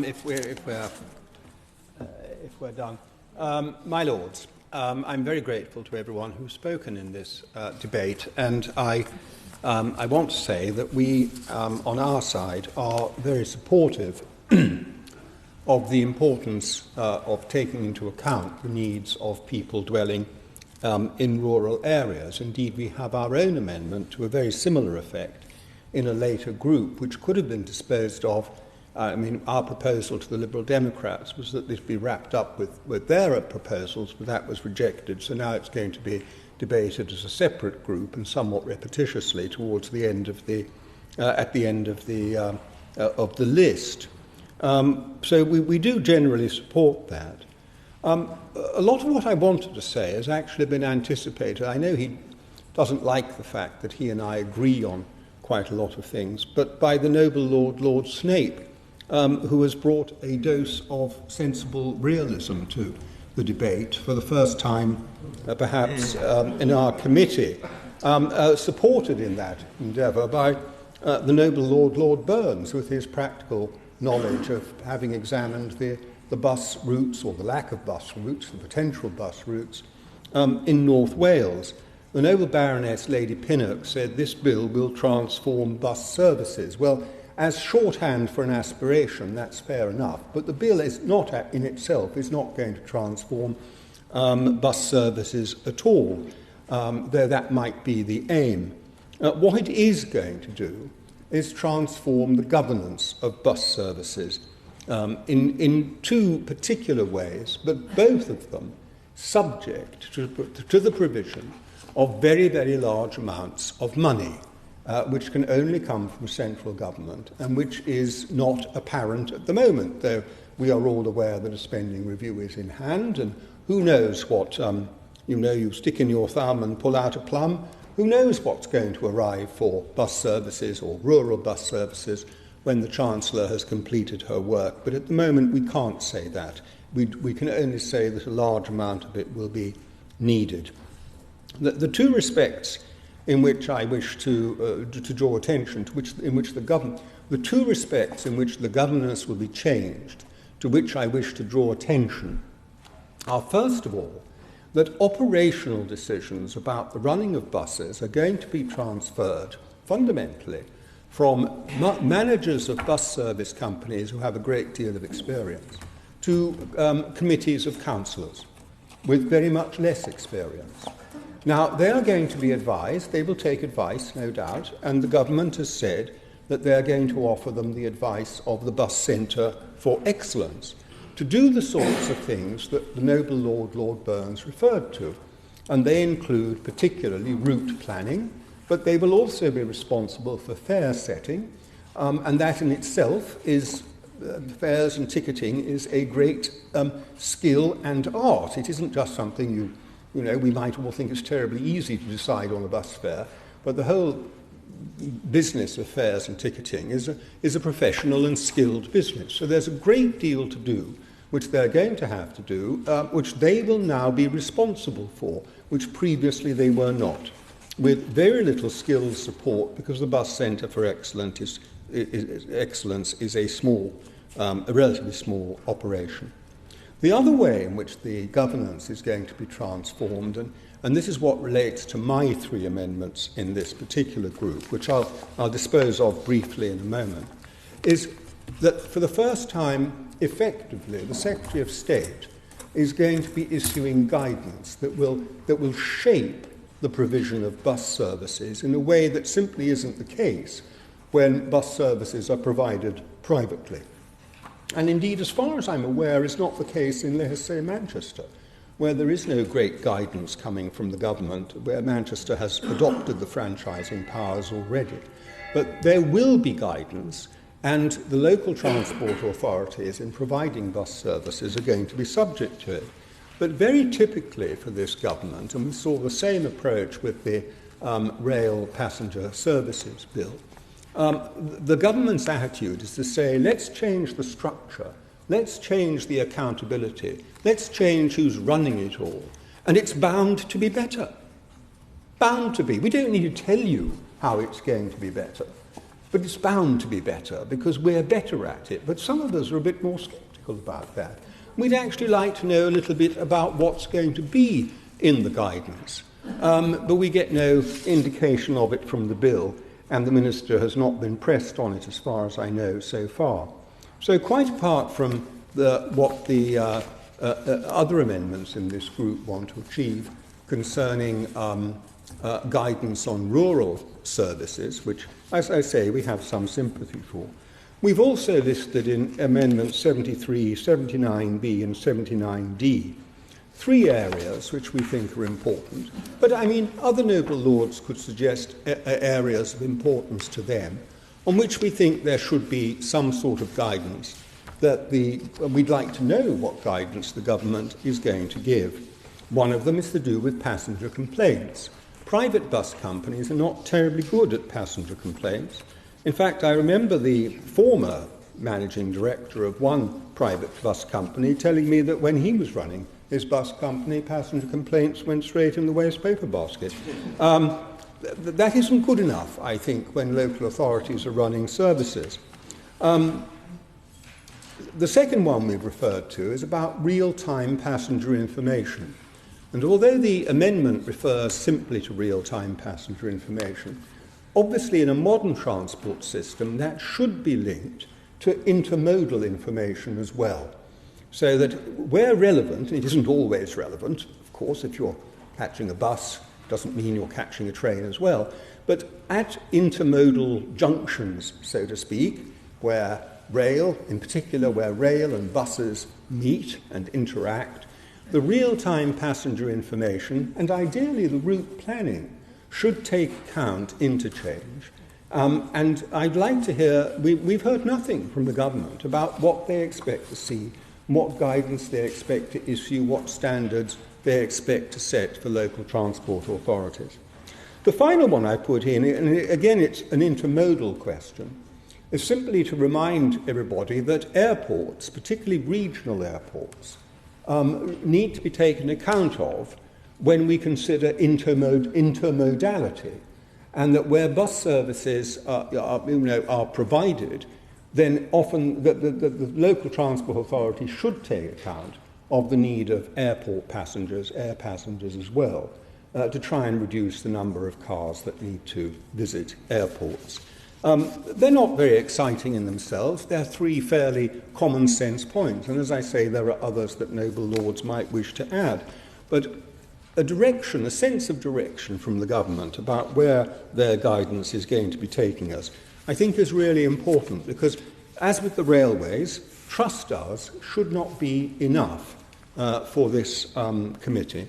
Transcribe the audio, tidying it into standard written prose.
If we're done. My Lords, I'm very grateful to everyone who's spoken in this debate, and I want to say that we, on our side, are very supportive of the importance of taking into account the needs of people dwelling in rural areas. Indeed, we have our own amendment to a very similar effect in a later group, which could have been disposed of. Our proposal to the Liberal Democrats was that this be wrapped up with their proposals, but that was rejected. So now it's going to be debated as a separate group and somewhat repetitiously towards the end of at the end of the list. So we do generally support that. A lot of what I wanted to say has actually been anticipated. I know he doesn't like the fact that he and I agree on quite a lot of things, but by the noble Lord Snape, who has brought a dose of sensible realism to the debate for the first time, perhaps, in our committee, supported in that endeavour by the noble Lord Burns, with his practical knowledge of having examined the bus routes, or the lack of bus routes, the potential bus routes, in North Wales. The noble Baroness Lady Pinnock said this bill will transform bus services. Well, as shorthand for an aspiration, that's fair enough, but the bill is not, in itself, is not going to transform bus services at all, though that might be the aim. What it is going to do is transform the governance of bus services in two particular ways, but both of them subject to the provision of very, very large amounts of money, which can only come from central government and which is not apparent at the moment, though we are all aware that a spending review is in hand, and who knows what, you stick in your thumb and pull out a plum, who knows what's going to arrive for bus services or rural bus services when the Chancellor has completed her work. But at the moment we can't say that. We can only say that a large amount of it will be needed. The two respects in which I wish to draw attention, the two respects in which the governance will be changed, to which I wish to draw attention, are first of all that operational decisions about the running of buses are going to be transferred fundamentally from managers of bus service companies who have a great deal of experience to committees of councillors with very much less experience. Now, they are going to be advised, they will take advice, no doubt, and the government has said that they are going to offer them the advice of the Bus Centre for Excellence to do the sorts of things that the noble Lord Burns referred to. And they include particularly route planning, but they will also be responsible for fare setting, and that in itself is, fares and ticketing is a great skill and art. It isn't just something we might all think it's terribly easy to decide on a bus fare, but the whole business of fares and ticketing is a professional and skilled business. So there's a great deal to do, which they're going to have to do, which they will now be responsible for, which previously they were not, with very little skilled support, because the Bus Centre for Excellence is a relatively small operation. The other way in which the governance is going to be transformed, and this is what relates to my three amendments in this particular group, which I'll dispose of briefly in a moment, is that for the first time, effectively, the Secretary of State is going to be issuing guidance that will shape the provision of bus services in a way that simply isn't the case when bus services are provided privately. And indeed, as far as I'm aware, is not the case in, let us say, Manchester, where there is no great guidance coming from the government, where Manchester has adopted the franchising powers already. But there will be guidance, and the local transport authorities in providing bus services are going to be subject to it. But very typically for this government, and we saw the same approach with the Rail Passenger Services Bill, the government's attitude is to say, let's change the structure, let's change the accountability, let's change who's running it all, and it's bound to be better. Bound to be. We don't need to tell you how it's going to be better. but it's bound to be better because we're better at it. But some of us are a bit more sceptical about that. We'd actually like to know a little bit about what's going to be in the guidance, but we get no indication of it from the bill, and the Minister has not been pressed on it as far as I know so far. So quite apart from what the other amendments in this group want to achieve concerning guidance on rural services, which, as I say, we have some sympathy for, we've also listed in Amendments 73, 79B and 79D 3 areas which we think are important. But, I mean, other noble lords could suggest areas of importance to them on which we think there should be some sort of guidance, that we'd like to know what guidance the government is going to give. One of them is to do with passenger complaints. Private bus companies are not terribly good at passenger complaints. In fact, I remember the former managing director of one private bus company telling me that when he was running his bus company, passenger complaints went straight in the waste paper basket. That isn't good enough, I think, when local authorities are running services. The second one we've referred to is about real-time passenger information. And although the amendment refers simply to real-time passenger information, obviously in a modern transport system that should be linked to intermodal information as well. So that where relevant, it isn't always relevant, of course, if you're catching a bus, doesn't mean you're catching a train as well, but at intermodal junctions, so to speak, where rail, in particular where rail and buses meet and interact, the real-time passenger information, and ideally the route planning, should take account interchange. And I'd like to hear, we've heard nothing from the government about what they expect to see, what guidance they expect to issue, what standards they expect to set for local transport authorities. The final one I put in, and again it's an intermodal question, is simply to remind everybody that airports, particularly regional airports, need to be taken account of when we consider intermodality, and that where bus services are provided, then often the local transport authority should take account of the need of airport passengers, air passengers as well, to try and reduce the number of cars that need to visit airports. They're not very exciting in themselves. They're 3 fairly common sense points. And as I say, there are others that noble lords might wish to add. But a direction, a sense of direction from the government about where their guidance is going to be taking us, I think is really important, because as with the railways, trust us should not be enough for this committee.